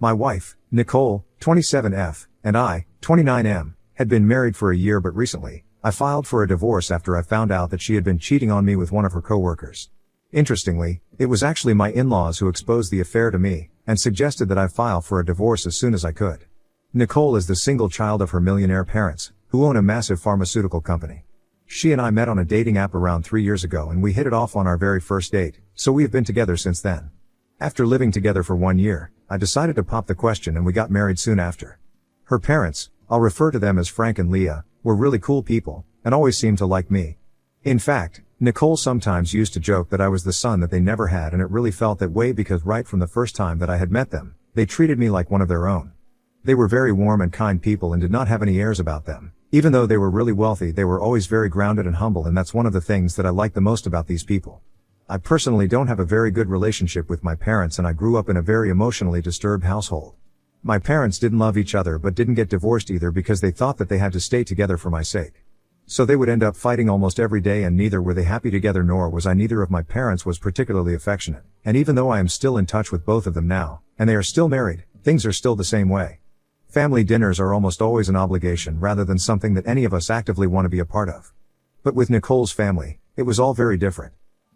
My wife, Nicole, 27F, and I, 29M, had been married for a year, but recently, I filed for a divorce after I found out that she had been cheating on me with one of her coworkers. Interestingly, it was actually my in-laws who exposed the affair to me, and suggested that I file for a divorce as soon as I could. Nicole is the single child of her millionaire parents, who own a massive pharmaceutical company. She and I met on a dating app around 3 years ago, and we hit it off on our very first date, so we have been together since then. After living together for 1 year, I decided to pop the question, and we got married soon after. Her parents, I'll refer to them as Frank and Leah, were really cool people, and always seemed to like me. In fact, Nicole sometimes used to joke that I was the son that they never had, and it really felt that way because right from the first time that I had met them, they treated me like one of their own. They were very warm and kind people and did not have any airs about them. Even though they were really wealthy, they were always very grounded and humble, and that's one of the things that I like the most about these people. I personally don't have a very good relationship with my parents, and I grew up in a very emotionally disturbed household. My parents didn't love each other but didn't get divorced either because they thought that they had to stay together for my sake. So they would end up fighting almost every day, and neither were they happy together, nor was I. Neither of my parents was particularly affectionate, and even though I am still in touch with both of them now, and they are still married, things are still the same way. Family dinners are almost always an obligation rather than something that any of us actively want to be a part of. But with Nicole's family, it was all very different.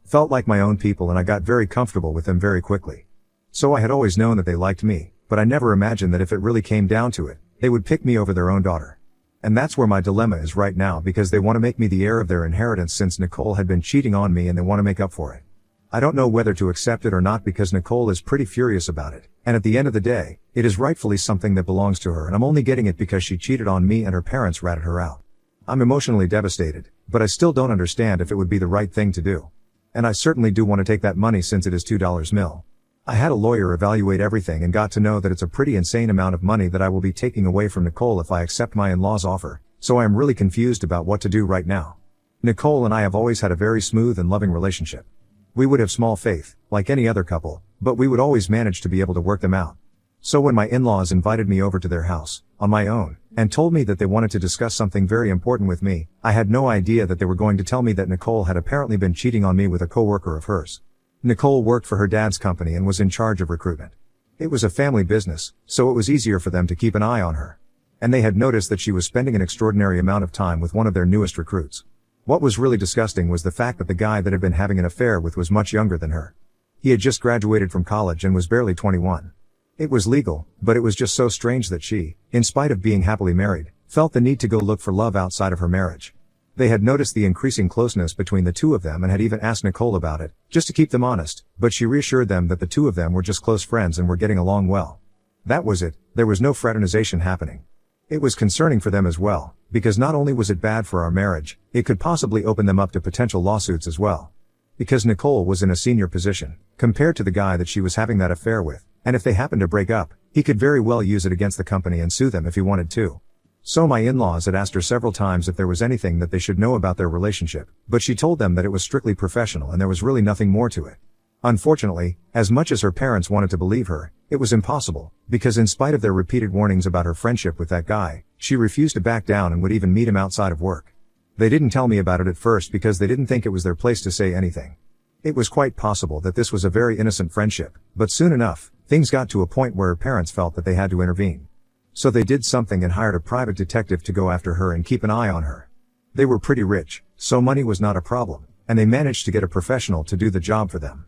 Felt like my own people, and I got very comfortable with them very quickly. So I had always known that they liked me, but I never imagined that if it really came down to it, they would pick me over their own daughter. And that's where my dilemma is right now, because they want to make me the heir of their inheritance since Nicole had been cheating on me, and they want to make up for it. I don't know whether to accept it or not because Nicole is pretty furious about it, and at the end of the day, it is rightfully something that belongs to her, and I'm only getting it because she cheated on me and her parents ratted her out. I'm emotionally devastated, but I still don't understand if it would be the right thing to do. And I certainly do want to take that money since it is $2 mil. I had a lawyer evaluate everything and got to know that it's a pretty insane amount of money that I will be taking away from Nicole if I accept my in-laws' offer, so I am really confused about what to do right now. Nicole and I have always had a very smooth and loving relationship. We would have small faith, like any other couple, but we would always manage to be able to work them out. So when my in-laws invited me over to their house, on my own, and told me that they wanted to discuss something very important with me, I had no idea that they were going to tell me that Nicole had apparently been cheating on me with a coworker of hers. Nicole worked for her dad's company and was in charge of recruitment. It was a family business, so it was easier for them to keep an eye on her. And they had noticed that she was spending an extraordinary amount of time with one of their newest recruits. What was really disgusting was the fact that the guy that had been having an affair with was much younger than her. He had just graduated from college and was barely 21. It was legal, but it was just so strange that she, in spite of being happily married, felt the need to go look for love outside of her marriage. They had noticed the increasing closeness between the two of them and had even asked Nicole about it, just to keep them honest, but she reassured them that the two of them were just close friends and were getting along well. That was it, there was no fraternization happening. It was concerning for them as well, because not only was it bad for our marriage, it could possibly open them up to potential lawsuits as well. Because Nicole was in a senior position, compared to the guy that she was having that affair with, and if they happened to break up, he could very well use it against the company and sue them if he wanted to. So my in-laws had asked her several times if there was anything that they should know about their relationship, but she told them that it was strictly professional and there was really nothing more to it. Unfortunately, as much as her parents wanted to believe her, it was impossible, because in spite of their repeated warnings about her friendship with that guy, she refused to back down and would even meet him outside of work. They didn't tell me about it at first because they didn't think it was their place to say anything. It was quite possible that this was a very innocent friendship, but soon enough, things got to a point where her parents felt that they had to intervene. So they did something and hired a private detective to go after her and keep an eye on her. They were pretty rich, so money was not a problem, and they managed to get a professional to do the job for them.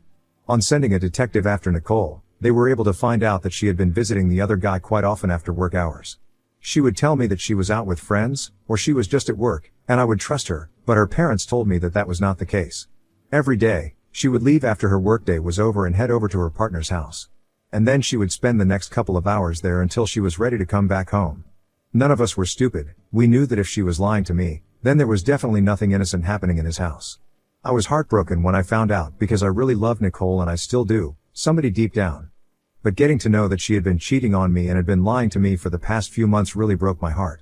On sending a detective after Nicole, they were able to find out that she had been visiting the other guy quite often after work hours. She would tell me that she was out with friends, or she was just at work, and I would trust her, but her parents told me that that was not the case. Every day, she would leave after her workday was over and head over to her partner's house. And then she would spend the next couple of hours there until she was ready to come back home. None of us were stupid. We knew that if she was lying to me, then there was definitely nothing innocent happening in his house. I was heartbroken when I found out because I really loved Nicole and I still do, somebody deep down. But getting to know that she had been cheating on me and had been lying to me for the past few months really broke my heart.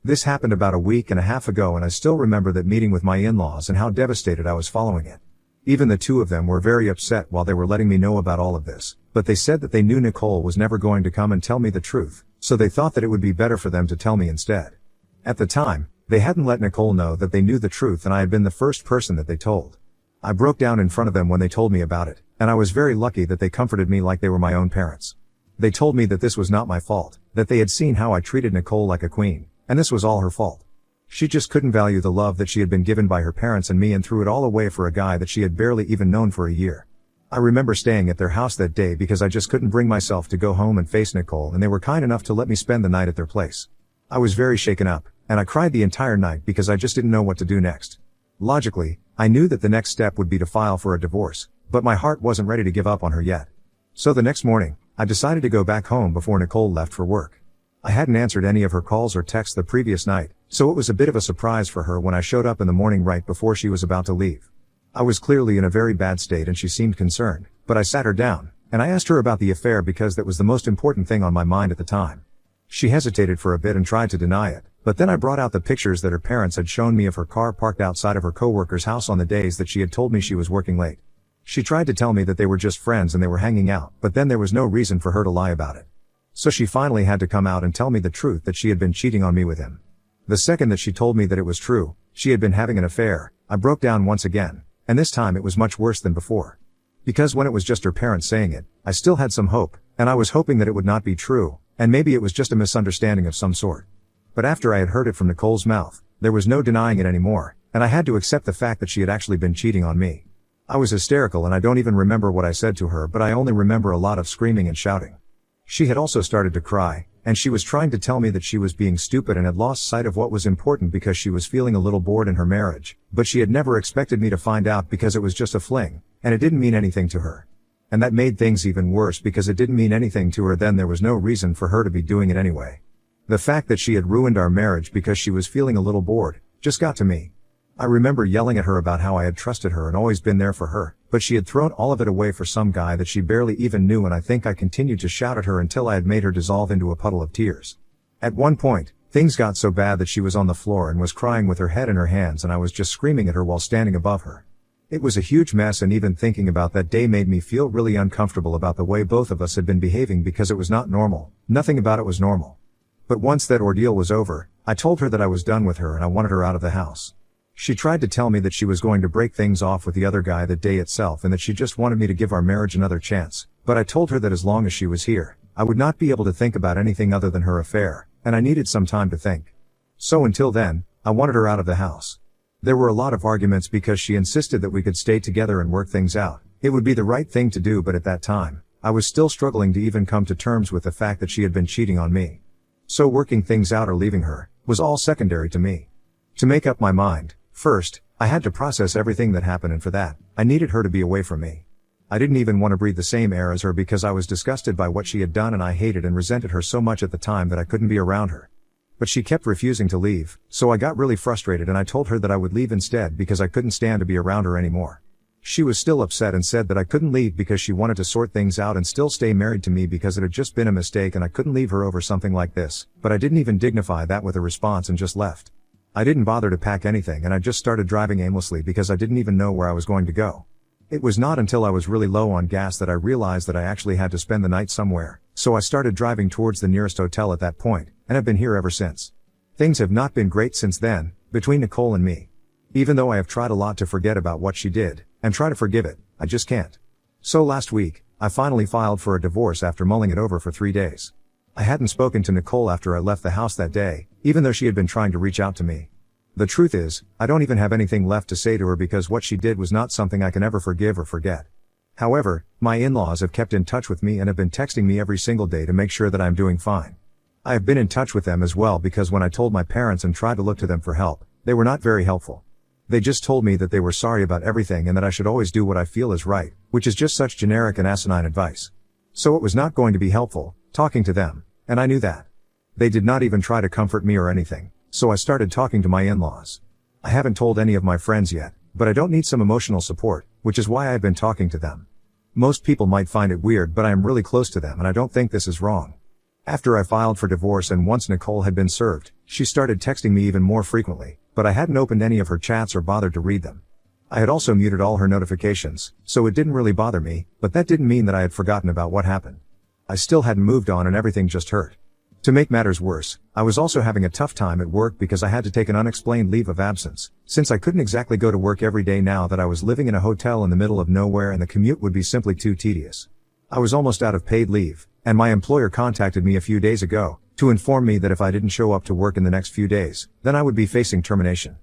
This happened about a week and a half ago, and I still remember that meeting with my in-laws and how devastated I was following it. Even the two of them were very upset while they were letting me know about all of this, but they said that they knew Nicole was never going to come and tell me the truth, so they thought that it would be better for them to tell me instead. At the time, they hadn't let Nicole know that they knew the truth, and I had been the first person that they told. I broke down in front of them when they told me about it, and I was very lucky that they comforted me like they were my own parents. They told me that this was not my fault, that they had seen how I treated Nicole like a queen, and this was all her fault. She just couldn't value the love that she had been given by her parents and me and threw it all away for a guy that she had barely even known for a year. I remember staying at their house that day because I just couldn't bring myself to go home and face Nicole, and they were kind enough to let me spend the night at their place. I was very shaken up, and I cried the entire night because I just didn't know what to do next. Logically, I knew that the next step would be to file for a divorce, but my heart wasn't ready to give up on her yet. So the next morning, I decided to go back home before Nicole left for work. I hadn't answered any of her calls or texts the previous night, so it was a bit of a surprise for her when I showed up in the morning right before she was about to leave. I was clearly in a very bad state and she seemed concerned, but I sat her down, and I asked her about the affair because that was the most important thing on my mind at the time. She hesitated for a bit and tried to deny it, but then I brought out the pictures that her parents had shown me of her car parked outside of her coworker's house on the days that she had told me she was working late. She tried to tell me that they were just friends and they were hanging out, but then there was no reason for her to lie about it. So she finally had to come out and tell me the truth that she had been cheating on me with him. The second that she told me that it was true, she had been having an affair, I broke down once again, and this time it was much worse than before. Because when it was just her parents saying it, I still had some hope, and I was hoping that it would not be true, and maybe it was just a misunderstanding of some sort. But after I had heard it from Nicole's mouth, there was no denying it anymore, and I had to accept the fact that she had actually been cheating on me. I was hysterical and I don't even remember what I said to her, but I only remember a lot of screaming and shouting. She had also started to cry, and she was trying to tell me that she was being stupid and had lost sight of what was important because she was feeling a little bored in her marriage, but she had never expected me to find out because it was just a fling, and it didn't mean anything to her. And that made things even worse because it didn't mean anything to her then there was no reason for her to be doing it anyway. The fact that she had ruined our marriage because she was feeling a little bored just got to me. I remember yelling at her about how I had trusted her and always been there for her, but she had thrown all of it away for some guy that she barely even knew, and I think I continued to shout at her until I had made her dissolve into a puddle of tears. At one point, things got so bad that she was on the floor and was crying with her head in her hands, and I was just screaming at her while standing above her. It was a huge mess, and even thinking about that day made me feel really uncomfortable about the way both of us had been behaving because it was not normal. Nothing about it was normal. But once that ordeal was over, I told her that I was done with her and I wanted her out of the house. She tried to tell me that she was going to break things off with the other guy that day itself and that she just wanted me to give our marriage another chance, but I told her that as long as she was here, I would not be able to think about anything other than her affair, and I needed some time to think. So until then, I wanted her out of the house. There were a lot of arguments because she insisted that we could stay together and work things out. It would be the right thing to do, but at that time, I was still struggling to even come to terms with the fact that she had been cheating on me. So working things out or leaving her was all secondary to me. To make up my mind, first, I had to process everything that happened, and for that, I needed her to be away from me. I didn't even want to breathe the same air as her because I was disgusted by what she had done, and I hated and resented her so much at the time that I couldn't be around her. But she kept refusing to leave, so I got really frustrated and I told her that I would leave instead because I couldn't stand to be around her anymore. She was still upset and said that I couldn't leave because she wanted to sort things out and still stay married to me because it had just been a mistake and I couldn't leave her over something like this, but I didn't even dignify that with a response and just left. I didn't bother to pack anything and I just started driving aimlessly because I didn't even know where I was going to go. It was not until I was really low on gas that I realized that I actually had to spend the night somewhere, so I started driving towards the nearest hotel at that point, and have been here ever since. Things have not been great since then, between Nicole and me. Even though I have tried a lot to forget about what she did, and try to forgive it, I just can't. So last week, I finally filed for a divorce after mulling it over for 3 days. I hadn't spoken to Nicole after I left the house that day, even though she had been trying to reach out to me. The truth is, I don't even have anything left to say to her because what she did was not something I can ever forgive or forget. However, my in-laws have kept in touch with me and have been texting me every single day to make sure that I'm doing fine. I have been in touch with them as well because when I told my parents and tried to look to them for help, they were not very helpful. They just told me that they were sorry about everything and that I should always do what I feel is right, which is just such generic and asinine advice. So it was not going to be helpful, talking to them, and I knew that. They did not even try to comfort me or anything, so I started talking to my in-laws. I haven't told any of my friends yet, but I don't need some emotional support, which is why I've been talking to them. Most people might find it weird, but I am really close to them and I don't think this is wrong. After I filed for divorce and once Nicole had been served, she started texting me even more frequently, but I hadn't opened any of her chats or bothered to read them. I had also muted all her notifications, so it didn't really bother me, but that didn't mean that I had forgotten about what happened. I still hadn't moved on and everything just hurt. To make matters worse, I was also having a tough time at work because I had to take an unexplained leave of absence, since I couldn't exactly go to work every day now that I was living in a hotel in the middle of nowhere and the commute would be simply too tedious. I was almost out of paid leave, and my employer contacted me a few days ago to inform me that if I didn't show up to work in the next few days, then I would be facing termination.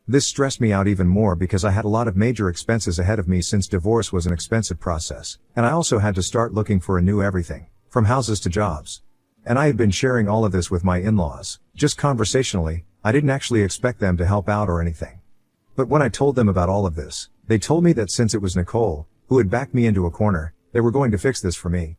This stressed me out even more because I had a lot of major expenses ahead of me since divorce was an expensive process, and I also had to start looking for a new everything, from houses to jobs. And I had been sharing all of this with my in-laws, just conversationally. I didn't actually expect them to help out or anything. But when I told them about all of this, they told me that since it was Nicole, who had backed me into a corner, they were going to fix this for me.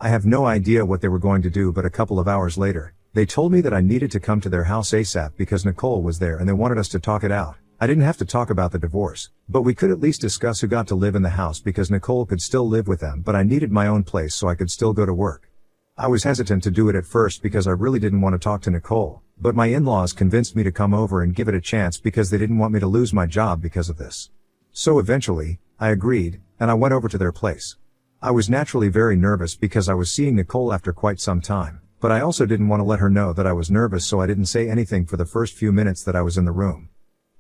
I have no idea what they were going to do, but a couple of hours later, they told me that I needed to come to their house ASAP because Nicole was there and they wanted us to talk it out. I didn't have to talk about the divorce, but we could at least discuss who got to live in the house because Nicole could still live with them, but I needed my own place so I could still go to work. I was hesitant to do it at first because I really didn't want to talk to Nicole, but my in-laws convinced me to come over and give it a chance because they didn't want me to lose my job because of this. So eventually, I agreed, and I went over to their place. I was naturally very nervous because I was seeing Nicole after quite some time, but I also didn't want to let her know that I was nervous, so I didn't say anything for the first few minutes that I was in the room.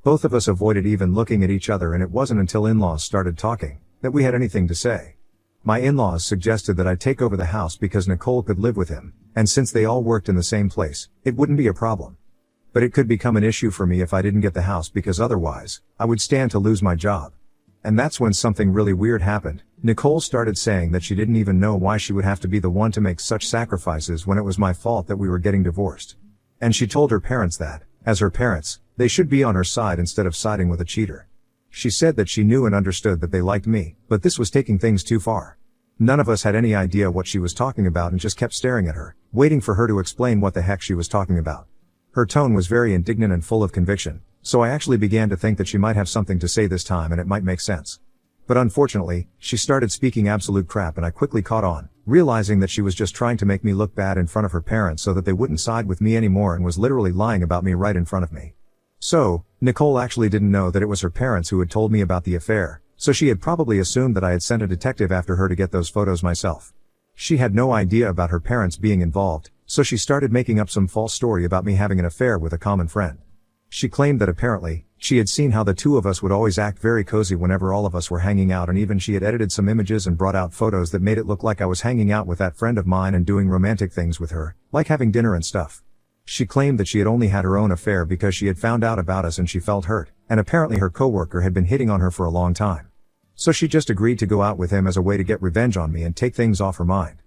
Both of us avoided even looking at each other, and it wasn't until in-laws started talking that we had anything to say. My in-laws suggested that I take over the house because Nicole could live with him, and since they all worked in the same place, it wouldn't be a problem. But it could become an issue for me if I didn't get the house because otherwise, I would stand to lose my job. And that's when something really weird happened. Nicole started saying that she didn't even know why she would have to be the one to make such sacrifices when it was my fault that we were getting divorced. And she told her parents that, as her parents, they should be on her side instead of siding with a cheater. She said that she knew and understood that they liked me, but this was taking things too far. None of us had any idea what she was talking about and just kept staring at her, waiting for her to explain what the heck she was talking about. Her tone was very indignant and full of conviction, so I actually began to think that she might have something to say this time and it might make sense. But unfortunately, she started speaking absolute crap and I quickly caught on, realizing that she was just trying to make me look bad in front of her parents so that they wouldn't side with me anymore, and was literally lying about me right in front of me. So, Nicole actually didn't know that it was her parents who had told me about the affair, so she had probably assumed that I had sent a detective after her to get those photos myself. She had no idea about her parents being involved, so she started making up some false story about me having an affair with a common friend. She claimed that apparently, she had seen how the two of us would always act very cozy whenever all of us were hanging out, and even she had edited some images and brought out photos that made it look like I was hanging out with that friend of mine and doing romantic things with her, like having dinner and stuff. She claimed that she had only had her own affair because she had found out about us and she felt hurt, and apparently her coworker had been hitting on her for a long time. So she just agreed to go out with him as a way to get revenge on me and take things off her mind.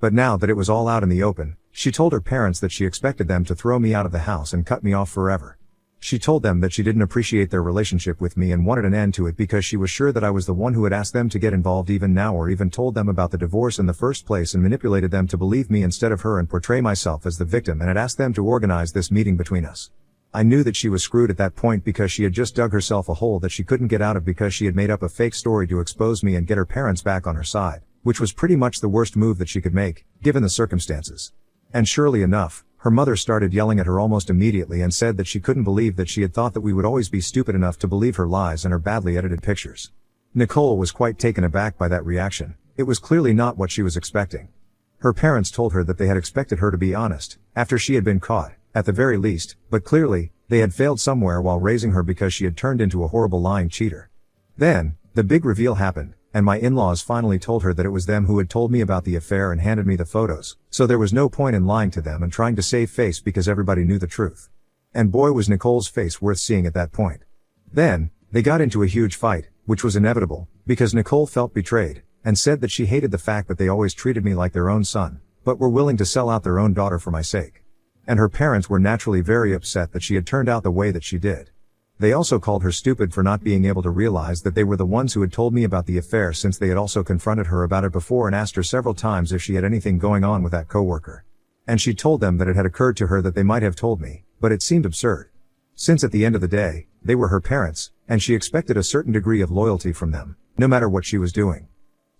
But now that it was all out in the open, she told her parents that she expected them to throw me out of the house and cut me off forever. She told them that she didn't appreciate their relationship with me and wanted an end to it because she was sure that I was the one who had asked them to get involved even now, or even told them about the divorce in the first place and manipulated them to believe me instead of her and portray myself as the victim, and had asked them to organize this meeting between us. I knew that she was screwed at that point because she had just dug herself a hole that she couldn't get out of because she had made up a fake story to expose me and get her parents back on her side, which was pretty much the worst move that she could make, given the circumstances. And surely enough, her mother started yelling at her almost immediately and said that she couldn't believe that she had thought that we would always be stupid enough to believe her lies and her badly edited pictures. Nicole was quite taken aback by that reaction. It was clearly not what she was expecting. Her parents told her that they had expected her to be honest, after she had been caught, at the very least, but clearly, they had failed somewhere while raising her because she had turned into a horrible lying cheater. Then, the big reveal happened, and my in-laws finally told her that it was them who had told me about the affair and handed me the photos, so there was no point in lying to them and trying to save face because everybody knew the truth. And boy, was Nicole's face worth seeing at that point. Then, they got into a huge fight, which was inevitable, because Nicole felt betrayed, and said that she hated the fact that they always treated me like their own son, but were willing to sell out their own daughter for my sake. And her parents were naturally very upset that she had turned out the way that she did. They also called her stupid for not being able to realize that they were the ones who had told me about the affair, since they had also confronted her about it before and asked her several times if she had anything going on with that coworker. And she told them that it had occurred to her that they might have told me, but it seemed absurd. Since at the end of the day, they were her parents, and she expected a certain degree of loyalty from them, no matter what she was doing.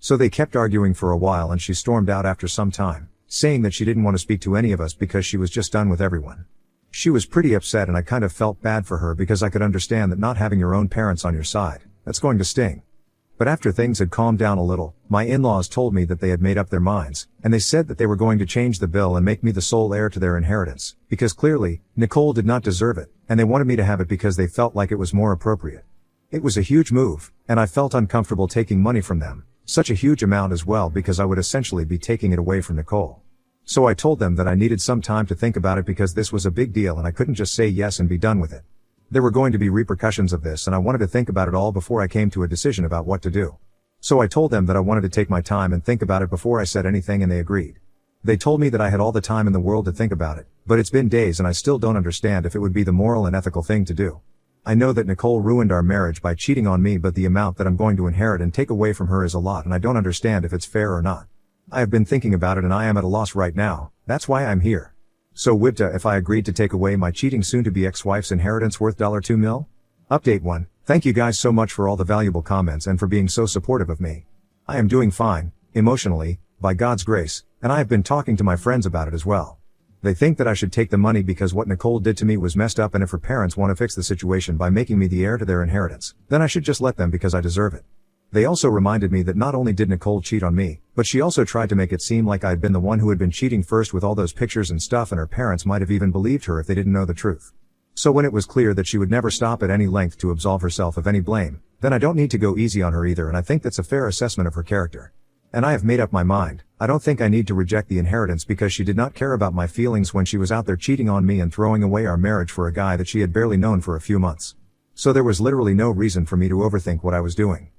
So they kept arguing for a while and she stormed out after some time, saying that she didn't want to speak to any of us because she was just done with everyone. She was pretty upset and I kind of felt bad for her because I could understand that not having your own parents on your side, that's going to sting. But after things had calmed down a little, my in-laws told me that they had made up their minds, and they said that they were going to change the bill and make me the sole heir to their inheritance, because clearly, Nicole did not deserve it, and they wanted me to have it because they felt like it was more appropriate. It was a huge move, and I felt uncomfortable taking money from them, Such a huge amount as well, because I would essentially be taking it away from Nicole. So I told them that I needed some time to think about it because this was a big deal and I couldn't just say yes and be done with it. There were going to be repercussions of this and I wanted to think about it all before I came to a decision about what to do. So I told them that I wanted to take my time and think about it before I said anything, and they agreed. They told me that I had all the time in the world to think about it, but it's been days and I still don't understand if it would be the moral and ethical thing to do. I know that Nicole ruined our marriage by cheating on me, but the amount that I'm going to inherit and take away from her is a lot, and I don't understand if it's fair or not. I have been thinking about it and I am at a loss right now. That's why I'm here. So Wibta, if I agreed to take away my cheating soon-to-be ex-wife's inheritance worth $2 million? Update 1. Thank you guys so much for all the valuable comments and for being so supportive of me. I am doing fine, emotionally, by God's grace, and I have been talking to my friends about it as well. They think that I should take the money because what Nicole did to me was messed up, and if her parents want to fix the situation by making me the heir to their inheritance, then I should just let them because I deserve it. They also reminded me that not only did Nicole cheat on me, but she also tried to make it seem like I'd been the one who had been cheating first with all those pictures and stuff, and her parents might have even believed her if they didn't know the truth. So when it was clear that she would never stop at any length to absolve herself of any blame, then I don't need to go easy on her either, and I think that's a fair assessment of her character. And I have made up my mind. I don't think I need to reject the inheritance because she did not care about my feelings when she was out there cheating on me and throwing away our marriage for a guy that she had barely known for a few months. So there was literally no reason for me to overthink what I was doing.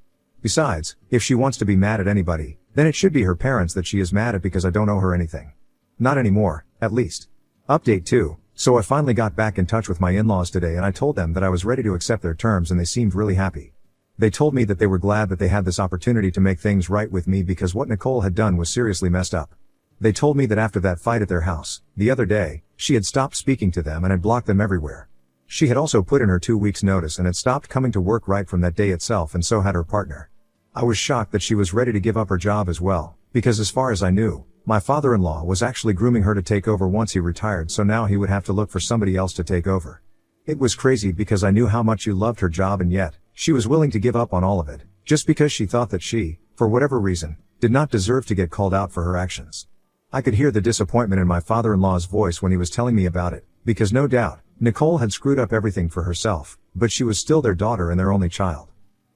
Besides, if she wants to be mad at anybody, then it should be her parents that she is mad at because I don't owe her anything. Not anymore, at least. Update 2. So I finally got back in touch with my in-laws today and I told them that I was ready to accept their terms, and they seemed really happy. They told me that they were glad that they had this opportunity to make things right with me because what Nicole had done was seriously messed up. They told me that after that fight at their house, the other day, she had stopped speaking to them and had blocked them everywhere. She had also put in her 2 weeks notice and had stopped coming to work right from that day itself, and so had her partner. I was shocked that she was ready to give up her job as well, because as far as I knew, my father-in-law was actually grooming her to take over once he retired, so now he would have to look for somebody else to take over. It was crazy because I knew how much you loved her job, and yet, she was willing to give up on all of it, just because she thought that she, for whatever reason, did not deserve to get called out for her actions. I could hear the disappointment in my father-in-law's voice when he was telling me about it, because no doubt, Nicole had screwed up everything for herself, but she was still their daughter and their only child.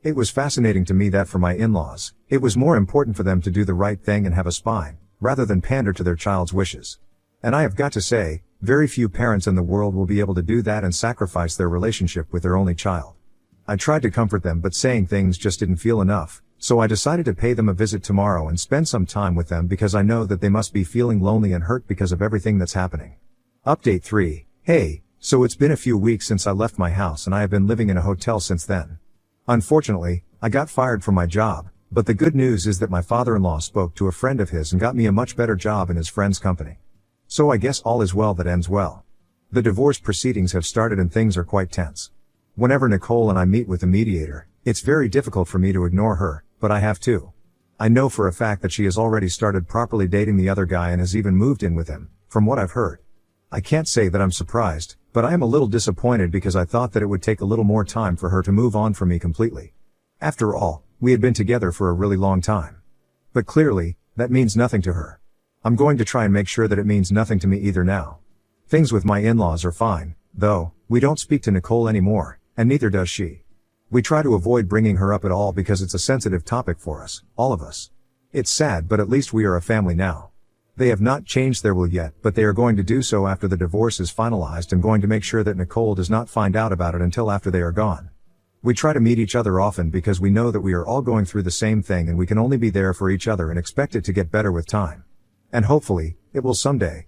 It was fascinating to me that for my in-laws, it was more important for them to do the right thing and have a spine, rather than pander to their child's wishes. And I have got to say, very few parents in the world will be able to do that and sacrifice their relationship with their only child. I tried to comfort them, but saying things just didn't feel enough, so I decided to pay them a visit tomorrow and spend some time with them because I know that they must be feeling lonely and hurt because of everything that's happening. Update 3. Hey, so it's been a few weeks since I left my house and I have been living in a hotel since then. Unfortunately, I got fired from my job, but the good news is that my father-in-law spoke to a friend of his and got me a much better job in his friend's company. So I guess all is well that ends well. The divorce proceedings have started and things are quite tense. Whenever Nicole and I meet with the mediator, it's very difficult for me to ignore her, but I have to. I know for a fact that she has already started properly dating the other guy and has even moved in with him, from what I've heard. I can't say that I'm surprised, but I am a little disappointed because I thought that it would take a little more time for her to move on from me completely. After all, we had been together for a really long time. But clearly, that means nothing to her. I'm going to try and make sure that it means nothing to me either now. Things with my in-laws are fine, though. We don't speak to Nicole anymore, and neither does she. We try to avoid bringing her up at all because it's a sensitive topic for us, all of us. It's sad, but at least we are a family now. They have not changed their will yet, but they are going to do so after the divorce is finalized and going to make sure that Nicole does not find out about it until after they are gone. We try to meet each other often because we know that we are all going through the same thing and we can only be there for each other and expect it to get better with time. And hopefully, it will someday.